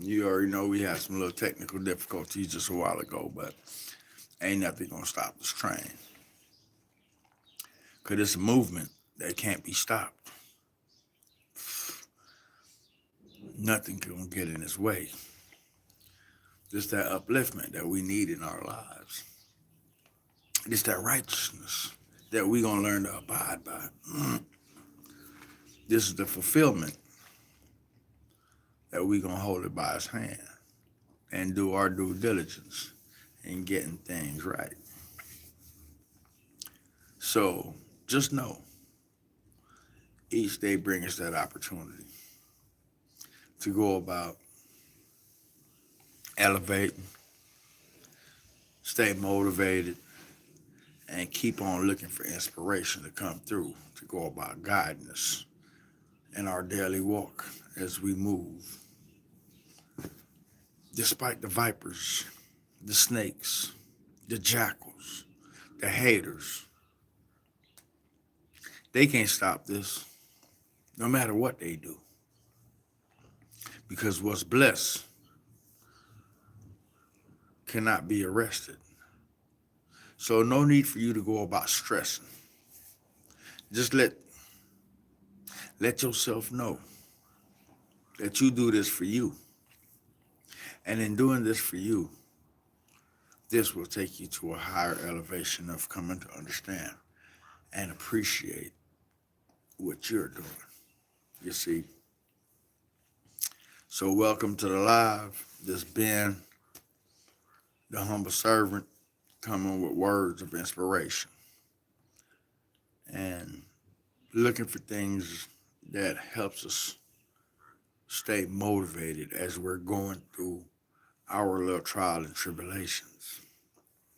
You already know we had some little technical difficulties just a while ago, but ain't nothing gonna stop this train. Cause it's a movement that can't be stopped. Nothing can get in its way. Just that upliftment that we need in our lives. It's that righteousness that we gonna learn to abide by. This is the fulfillment that we gonna hold it by his hand and do our due diligence in getting things right. So just know each day brings us that opportunity to go about elevating, stay motivated, and keep on looking for inspiration to come through to go about guiding us in our daily walk as we move. Despite the vipers, the snakes, the jackals, the haters, they can't stop this no matter what they do. Because what's blessed cannot be arrested. So no need for you to go about stressing. Just let yourself know that you do this for you. And in doing this for you, this will take you to a higher elevation of coming to understand and appreciate what you're doing. You see? So welcome to the live. This Ben, the humble servant, coming with words of inspiration and looking for things that helps us stay motivated as we're going through our little trial and tribulations.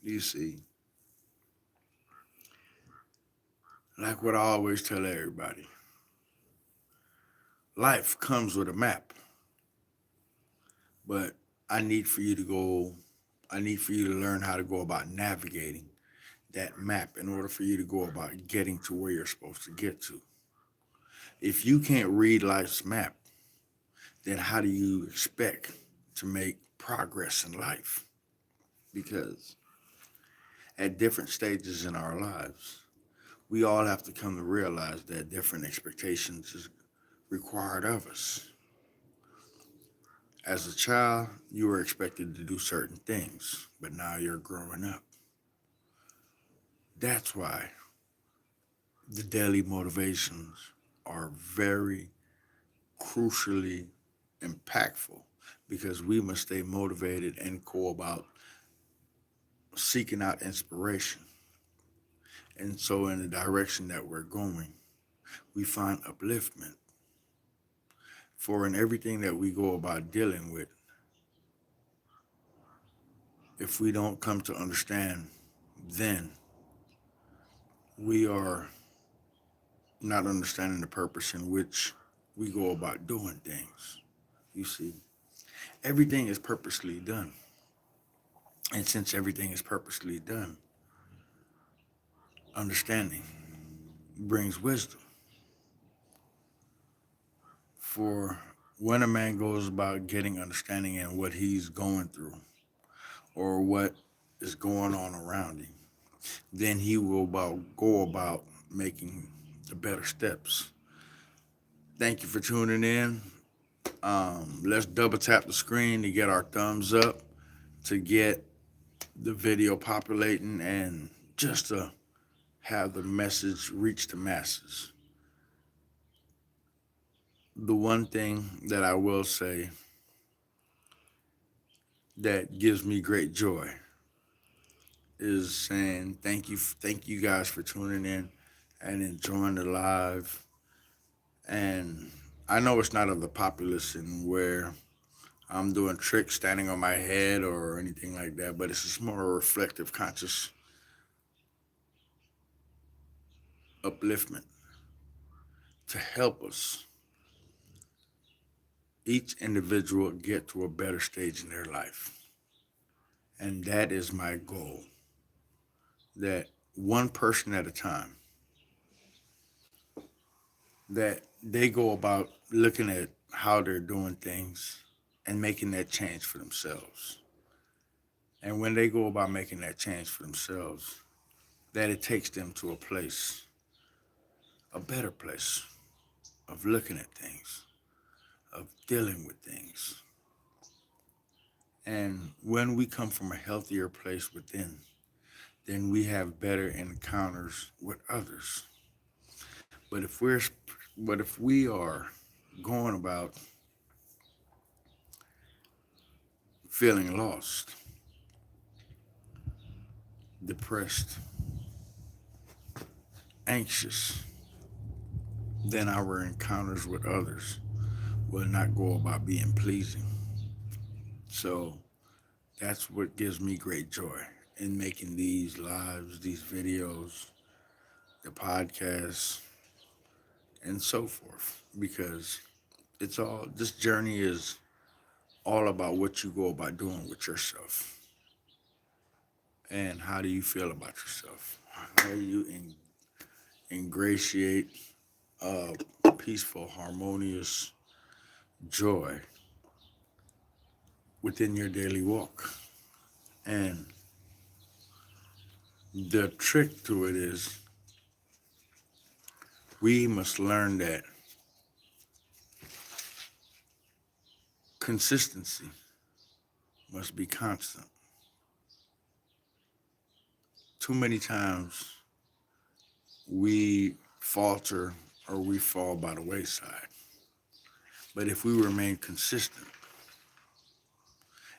You see, like what I always tell everybody, life comes with a map, but I need for you to go, I need for you to learn how to go about navigating that map in order for you to go about getting to where you're supposed to get to. If you can't read life's map, then how do you expect to make progress in life? Because at different stages in our lives, we all have to come to realize that different expectations is required of us. As a child, you were expected to do certain things, but now you're growing up. That's why the daily motivations are very crucially impactful because we must stay motivated and go about seeking out inspiration. And so, in the direction that we're going, we find upliftment. For in everything that we go about dealing with, if we don't come to understand, then we are not understanding the purpose in which we go about doing things. You see, everything is purposely done. And since everything is purposely done, understanding brings wisdom. For when a man goes about getting understanding in what he's going through or what is going on around him, then he will go about making the better steps. Thank you for tuning in. Let's double tap the screen to get our thumbs up, to get the video populating, and just to have the message reach the masses. The one thing that I will say that gives me great joy is saying thank you guys for tuning in and enjoying the live. And I know it's not of the populace and where I'm doing tricks standing on my head or anything like that, but it's just more a reflective, conscious upliftment to help us, each individual, get to a better stage in their life. And that is my goal, that one person at a time, that they go about looking at how they're doing things and making that change for themselves. And when they go about making that change for themselves, that it takes them to a place, a better place of looking at things, of dealing with things. And when we come from a healthier place within, then we have better encounters with others. But if we're but if we are going about feeling lost, depressed, anxious, then our encounters with others will not go about being pleasing. So that's what gives me great joy in making these lives, these videos, the podcasts, and so forth. Because this journey is all about what you go about doing with yourself. And how do you feel about yourself? How do you ingratiate a peaceful, harmonious joy within your daily walk? And the trick to it is we must learn that consistency must be constant. Too many times we falter or we fall by the wayside. But if we remain consistent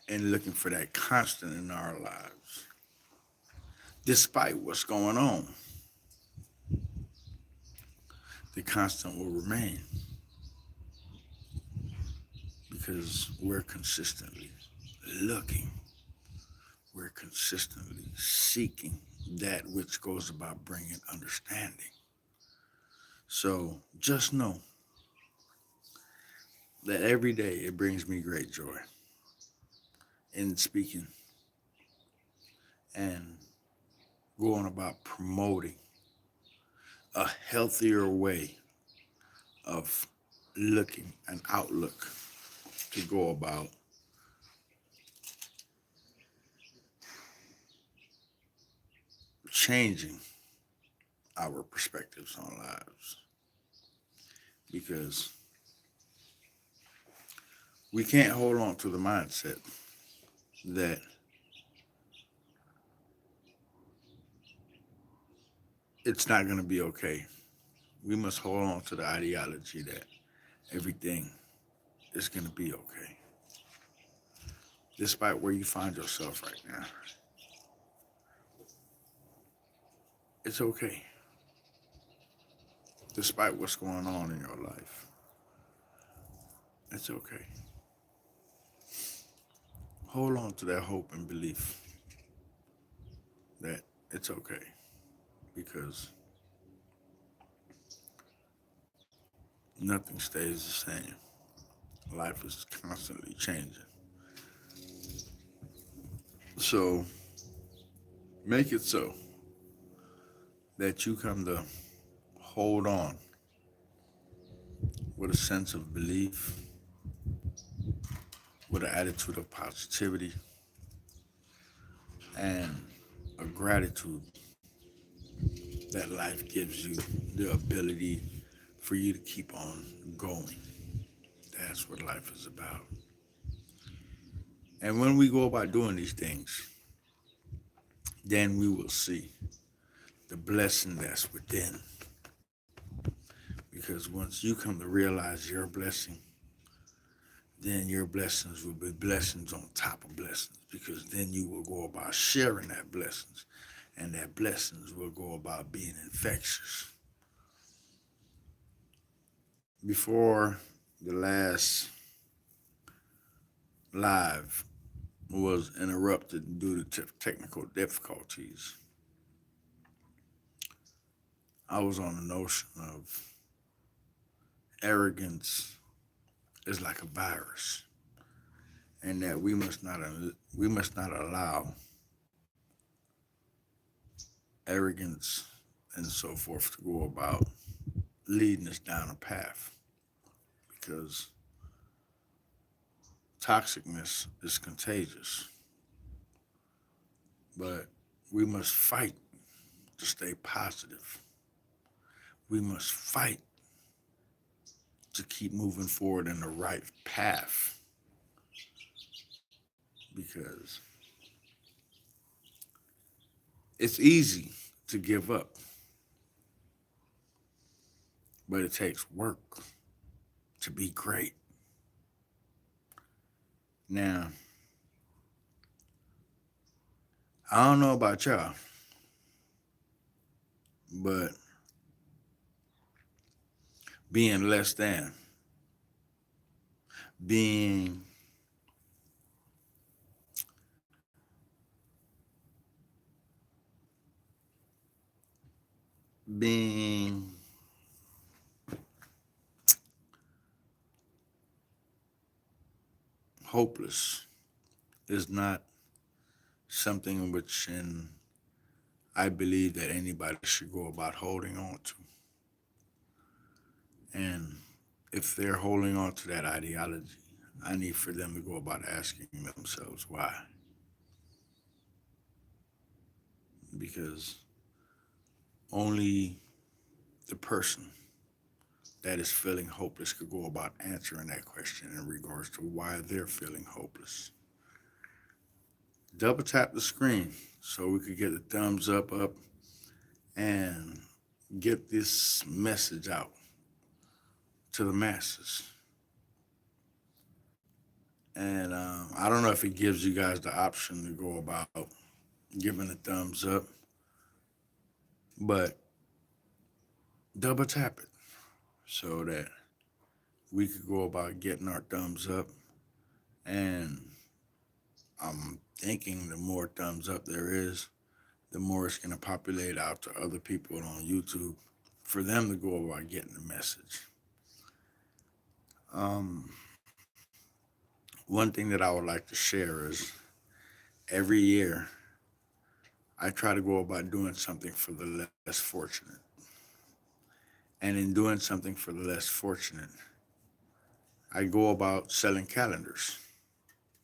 and looking for that constant in our lives, despite what's going on, the constant will remain because we're consistently looking, we're consistently seeking that which goes about bringing understanding. So just know that every day it brings me great joy in speaking and going about promoting a healthier way of looking, an outlook to go about changing our perspectives on lives. Because we can't hold on to the mindset that it's not going to be okay. We must hold on to the ideology that everything is going to be okay, despite where you find yourself right now. It's okay, despite what's going on in your life. It's okay. Hold on to that hope and belief that it's okay, because nothing stays the same. Life is constantly changing. So make it so that you come to hold on with a sense of belief, with an attitude of positivity, and a gratitude that life gives you the ability for you to keep on going. That's what life is about. And when we go about doing these things, then we will see the blessing that's within. Because once you come to realize your blessing, then your blessings will be blessings on top of blessings. Because then you will go about sharing that blessings, and that blessings will go about being infectious. Before the last live was interrupted due to technical difficulties, I was on the notion of arrogance is like a virus, and that we must not allow arrogance and so forth to go about leading us down a path, because toxicness is contagious, but we must fight to stay positive. We must fight to keep moving forward in the right path because it's easy to give up, but it takes work to be great. Now, I don't know about y'all, but being less than, being being hopeless is not something in which I believe that anybody should go about holding on to. And if they're holding on to that ideology, I need for them to go about asking themselves why. Because only the person that is feeling hopeless could go about answering that question in regards to why they're feeling hopeless. Double tap the screen so we could get the thumbs up, and get this message out to the masses. And I don't know if it gives you guys the option to go about giving a thumbs up, but double tap it so that we could go about getting our thumbs up. And I'm thinking the more thumbs up there is, the more it's going to populate out to other people on YouTube for them to go about getting the message. Um, One thing that I would like to share is every year I try to go about doing something for the less fortunate. And in doing something for the less fortunate, I go about selling calendars.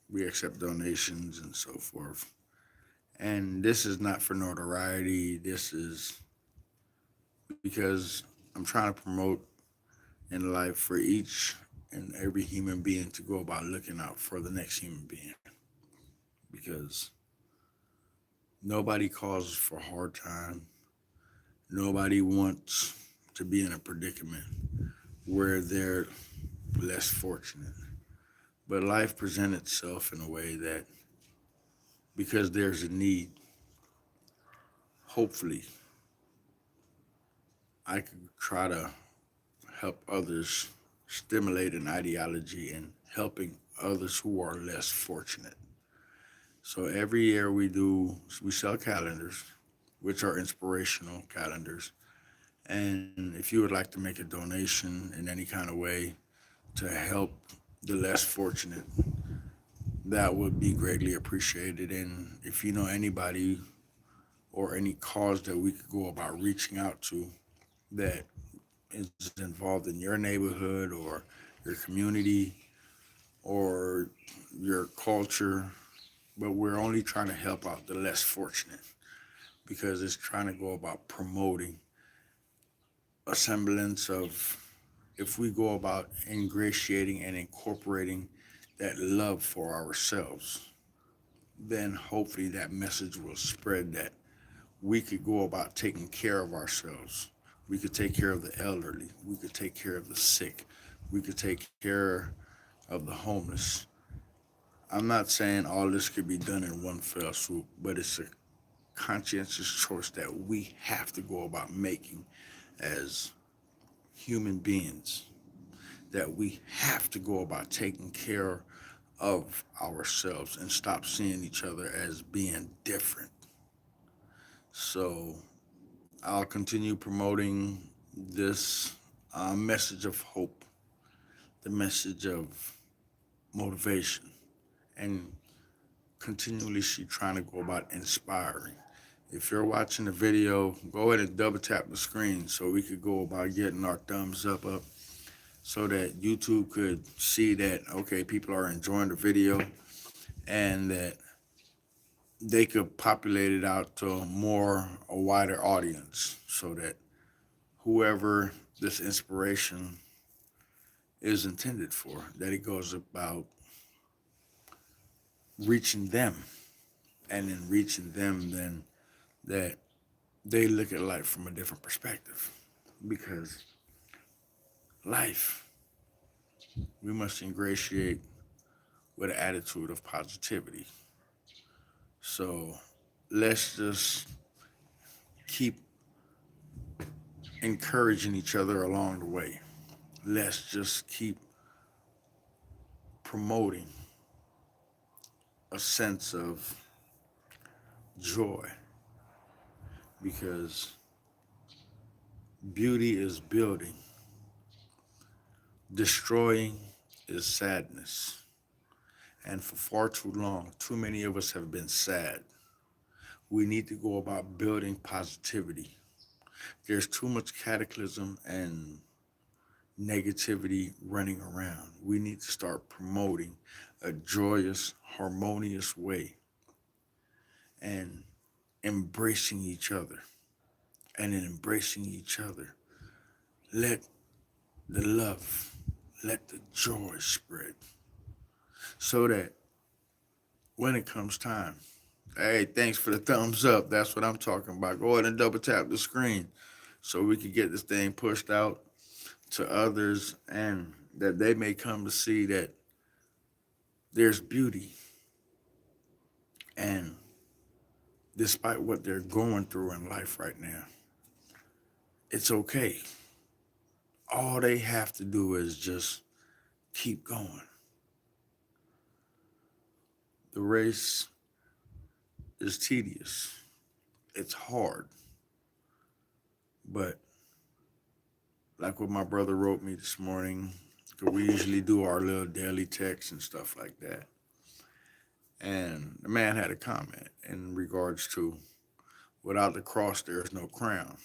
We accept donations and so forth. And this is not for notoriety. This is because I'm trying to promote in life for each and every human being to go about looking out for the next human being. Because nobody causes for a hard time. Nobody wants to be in a predicament where they're less fortunate. But life presents itself in a way that because there's a need, hopefully I could try to help others stimulate an ideology in helping others who are less fortunate. So every year we sell calendars, which are inspirational calendars. And if you would like to make a donation in any kind of way to help the less fortunate, that would be greatly appreciated. And if you know anybody or any cause that we could go about reaching out to that is involved in your neighborhood or your community or your culture, but we're only trying to help out the less fortunate because it's trying to go about promoting a semblance of if we go about ingratiating and incorporating that love for ourselves, then hopefully that message will spread that we could go about taking care of ourselves. We could take care of the elderly. We could take care of the sick. We could take care of the homeless. I'm not saying all this could be done in one fell swoop, but it's a conscientious choice that we have to go about making as human beings, that we have to go about taking care of ourselves and stop seeing each other as being different. So I'll continue promoting this message of hope, the message of motivation, and continually she trying to go about inspiring. If you're watching the video, go ahead and double tap the screen so we could go about getting our thumbs up. so that YouTube could see that, okay, people are enjoying the video, and that they could populate it out to a wider audience, so that whoever this inspiration is intended for, that it goes about reaching them, and in reaching them, then that they look at life from a different perspective. Because life, we must ingratiate with an attitude of positivity. So let's just keep encouraging each other along the way. Let's just keep promoting a sense of joy, because beauty is building, destroying is sadness. And for far too long, too many of us have been sad. We need to go about building positivity. There's too much cataclysm and negativity running around. We need to start promoting a joyous, harmonious way, and embracing each other. And in embracing each other, let the love, let the joy spread, so that when it comes time, hey, thanks for the thumbs up. That's what I'm talking about. Go ahead and double tap the screen so we can get this thing pushed out to others, and that they may come to see that there's beauty. And despite what they're going through in life right now, it's okay. All they have to do is just keep going. The race is tedious. It's hard. But like what my brother wrote me this morning, we usually do our little daily texts and stuff like that. And the man had a comment in regards to, without the cross, there is no crown.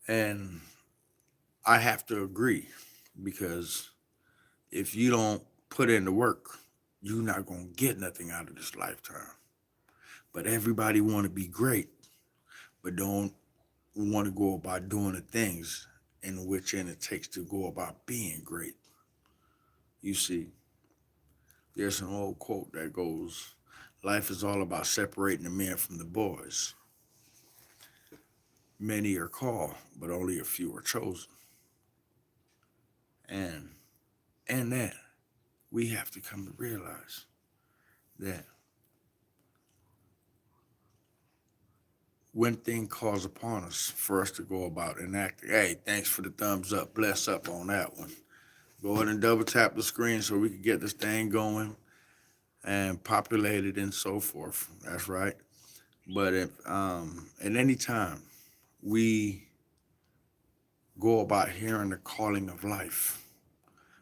And I have to agree, because if you don't put in the work, you're not going to get nothing out of this lifetime. But everybody want to be great, but don't want to go about doing the things in which it takes to go about being great. You see, there's an old quote that goes, life is all about separating the men from the boys. Many are called, but only a few are chosen. And that we have to come to realize that when things calls upon us, for us to go about enacting, hey, thanks for the thumbs up, bless up on that one. Go ahead and double tap the screen so we can get this thing going and populate it and so forth. That's right. But if at any time we go about hearing the calling of life,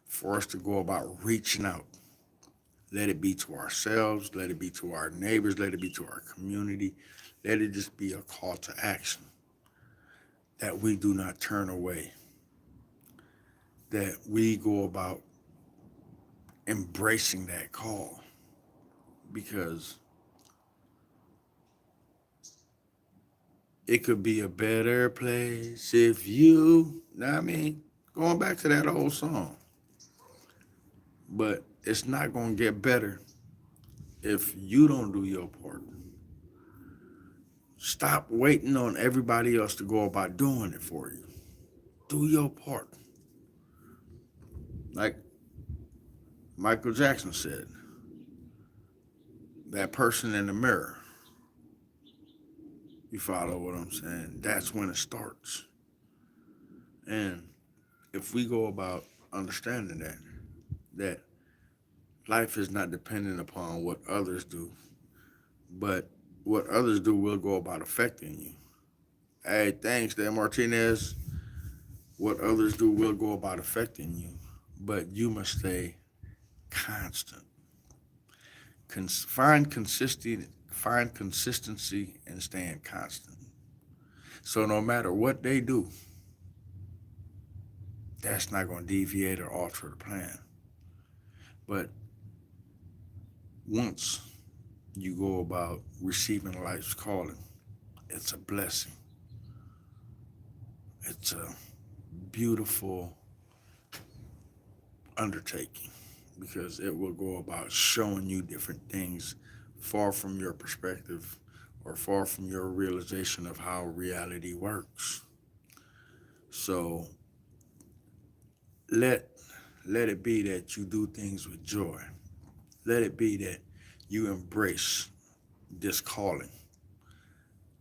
for us to go about reaching out, let it be to ourselves, let it be to our neighbors, let it be to our community, let it just be a call to action, that we do not turn away, that we go about embracing that call, because it could be a better place if you, know what I mean? Going back to that old song. But it's not going to get better if you don't do your part. Stop waiting on everybody else to go about doing it for you. Do your part. Like Michael Jackson said, that person in the mirror, you follow what I'm saying? That's when it starts. And if we go about understanding that life is not dependent upon what others do, but what others do will go about affecting you. Hey, thanks, Dan Martinez. What others do will go about affecting you, but you must stay constant. Find consistency and staying constant. So no matter what they do, that's not going to deviate or alter the plan. But once you go about receiving life's calling, it's a blessing. It's a beautiful undertaking because it will go about showing you different things far from your perspective or far from your realization of how reality works. So let let it be that you do things with joy. Let it be that you embrace this calling.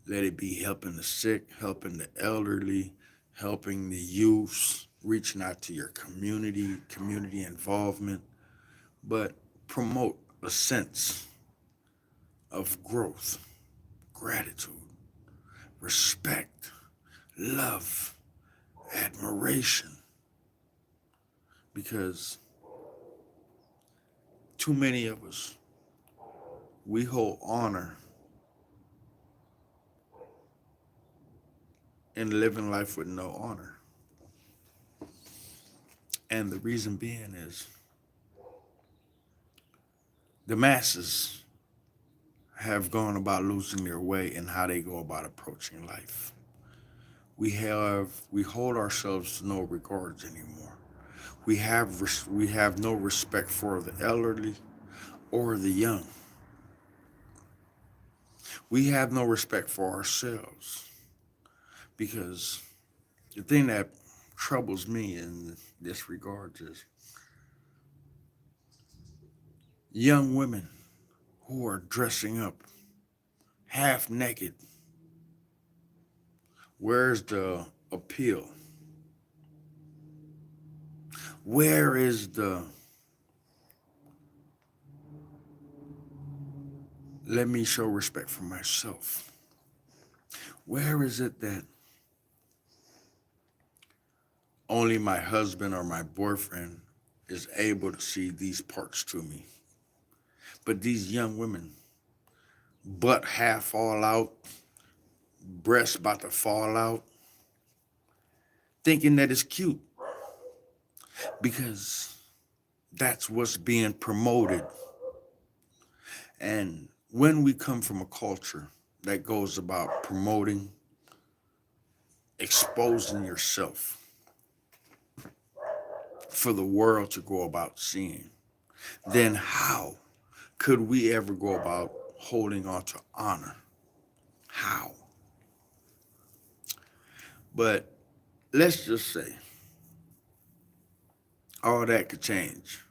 Let it be helping the sick, helping the elderly, helping the youths, reaching out to your community involvement, but promote a sense of growth, gratitude, respect, love, admiration, because too many of us, we hold honor in living life with no honor. And the reason being is the masses have gone about losing their way in how they go about approaching life. We hold ourselves to no regards anymore. We have no respect for the elderly or the young. We have no respect for ourselves because the thing that troubles me in this regard is young women who are dressing up half naked. Where's the appeal? Where is the let me show respect for myself? Where is it that only my husband or my boyfriend is able to see these parts to me? But these young women, butt half all out, breasts about to fall out, thinking that it's cute because that's what's being promoted. And when we come from a culture that goes about promoting, exposing yourself for the world to go about seeing, then how could we ever go about holding on to honor? How? But let's just say all that could change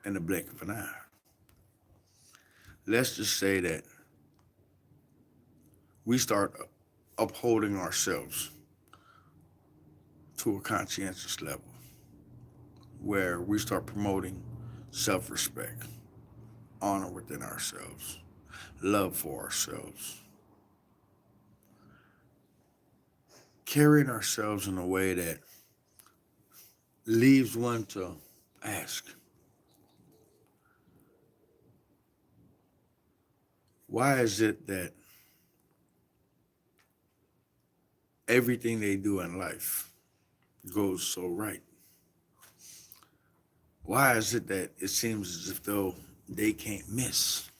in the blink of an eye. Let's just say that we start upholding ourselves to a conscientious level where we start promoting self-respect, honor within ourselves, love for ourselves, carrying ourselves in a way that leaves one to ask, why is it that everything they do in life goes so right? Why is it that it seems as if though they can't miss?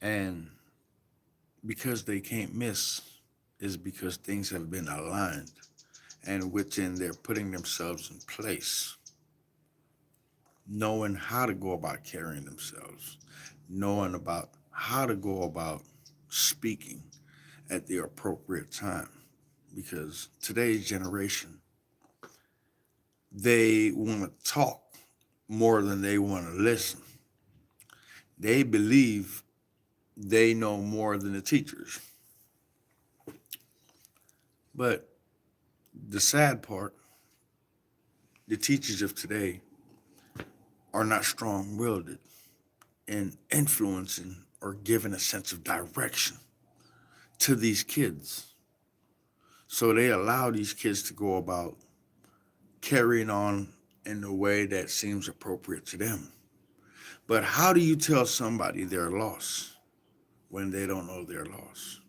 And because they can't miss is because things have been aligned and within they're putting themselves in place, knowing how to go about carrying themselves, knowing about how to go about speaking at the appropriate time. Because today's generation, they want to talk more than they want to listen. They believe they know more than the teachers. But the sad part, the teachers of today are not strong-willed in influencing or giving a sense of direction to these kids. So they allow these kids to go about carrying on in the way that seems appropriate to them. But how do you tell somebody they're lost when they don't know they're lost?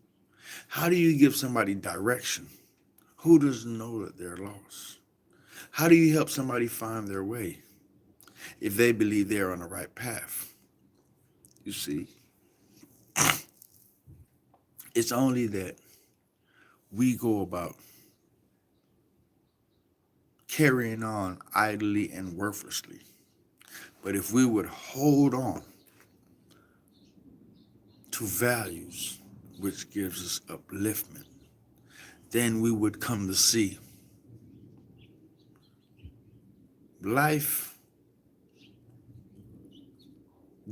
How do you give somebody direction Who doesn't know that they're lost? How do you help somebody find their way if they believe they're on the right path? You see, it's only that we go about carrying on idly and worthlessly. But if we would hold on to values which gives us upliftment, then we would come to see life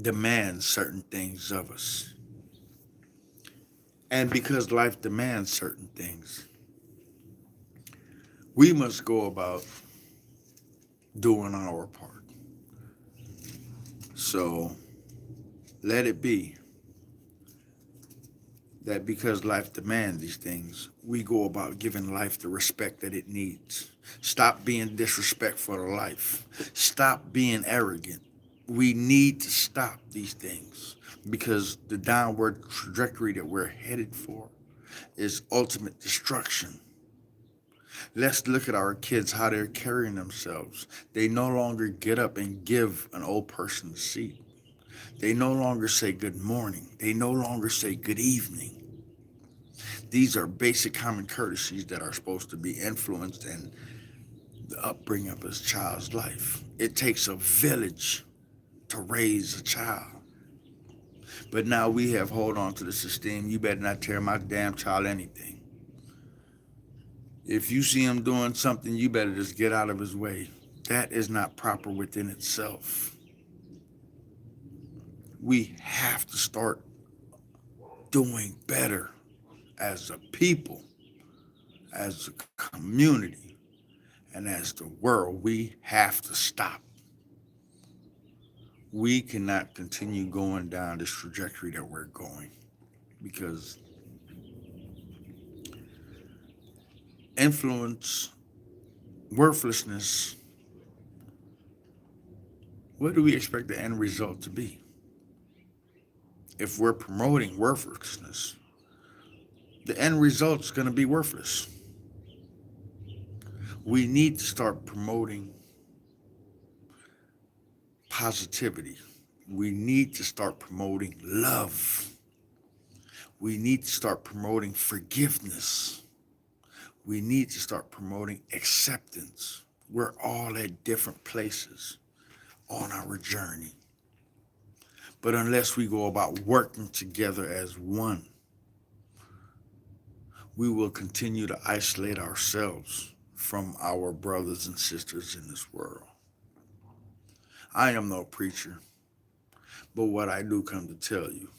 demands certain things of us. And because life demands certain things, we must go about doing our part. So let it be that because life demands these things, we go about giving life the respect that it needs. Stop being disrespectful to life. Stop being arrogant. We need to stop these things because the downward trajectory that we're headed for is ultimate destruction. Let's look at our kids, how they're carrying themselves. They no longer get up and give an old person a seat. They no longer say good morning. They no longer say good evening. These are basic common courtesies that are supposed to be influenced in the upbringing of a child's life. It takes a village to raise a child. But now we have hold on to the system. You better not tell my damn child anything. If you see him doing something, you better just get out of his way. That is not proper within itself. We have to start doing better as a people, as a community, and as the world. We have to stop. We cannot continue going down this trajectory that we're going because influence, worthlessness, what do we expect the end result to be? If we're promoting worthlessness, the end result is going to be worthless. We need to start promoting positivity. We need to start promoting love. We need to start promoting forgiveness. We need to start promoting acceptance. We're all at different places on our journey. But unless we go about working together as one, we will continue to isolate ourselves from our brothers and sisters in this world. I am no preacher, but what I do come to tell you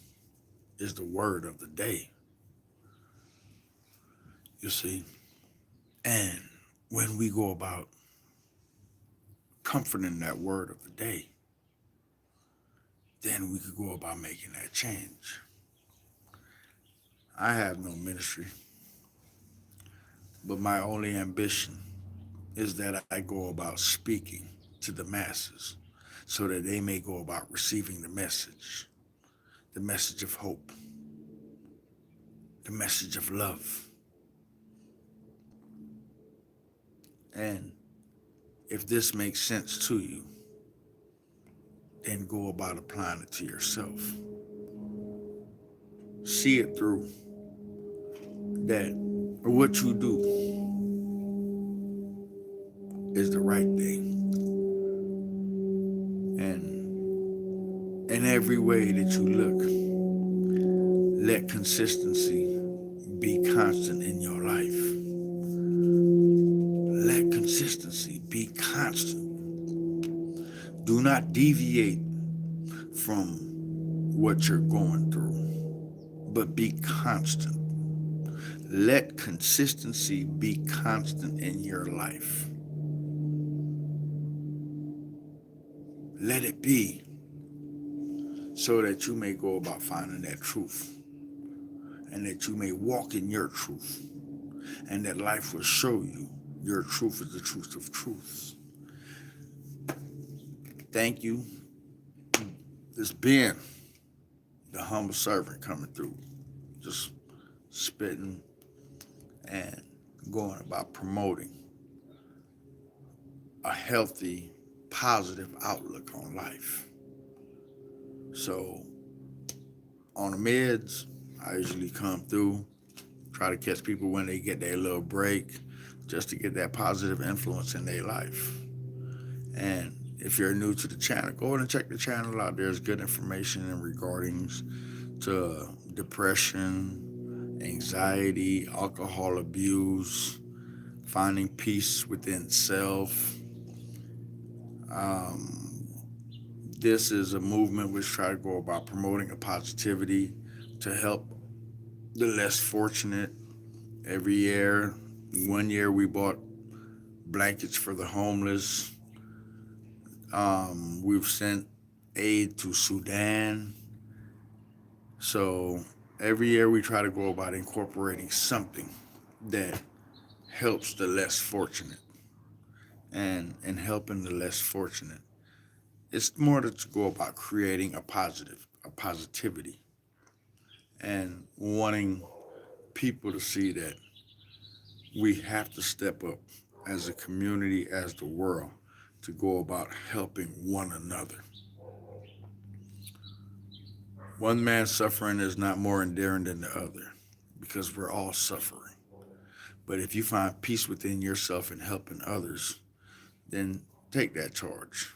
is the word of the day. You see, and when we go about comforting that word of the day, then we could go about making that change. I have no ministry, but my only ambition is that I go about speaking to the masses so that they may go about receiving the message of hope, the message of love. And if this makes sense to you, then go about applying it to yourself. See it through that what you do is the right thing. And in every way that you look, let consistency be constant in your life. Let consistency be constant. Do not deviate from what you're going through, but be constant. Let consistency be constant in your life. Let it be so that you may go about finding that truth and that you may walk in your truth and that life will show you your truth is the truth of truths. Thank you. This being the humble servant coming through, just spitting and going about promoting a healthy, positive outlook on life. So on the meds, I usually come through, try to catch people when they get their little break, just to get that positive influence in their life. And if you're new to the channel, go ahead and check the channel out. There's good information in regarding to depression, anxiety, alcohol abuse, finding peace within self. Um, this is a movement which try to go about promoting a positivity to help the less fortunate. Every year, one year we bought blankets for the homeless. We've sent aid to Sudan. So every year we try to go about incorporating something that helps the less fortunate, and helping the less fortunate. It's more to go about creating a positivity, and wanting people to see that we have to step up as a community, as the world, to go about helping one another. One man's suffering is not more endearing than the other, because we're all suffering. But if you find peace within yourself and helping others, then take that charge.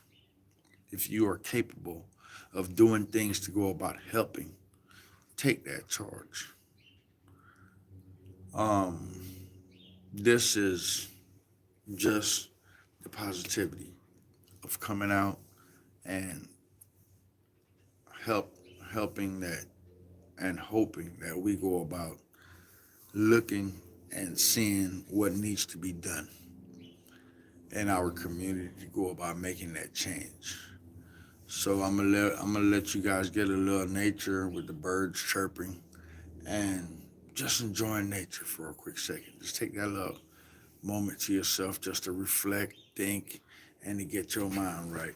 If you are capable of doing things to go about helping, take that charge. Um, this is just the positivity of coming out and help helping that, and hoping that we go about looking and seeing what needs to be done in our community to go about making that change. So I'm gonna let you guys get a little nature with the birds chirping, and just enjoying nature for a quick second. Just take that little moment to yourself just to reflect, think, and to get your mind right.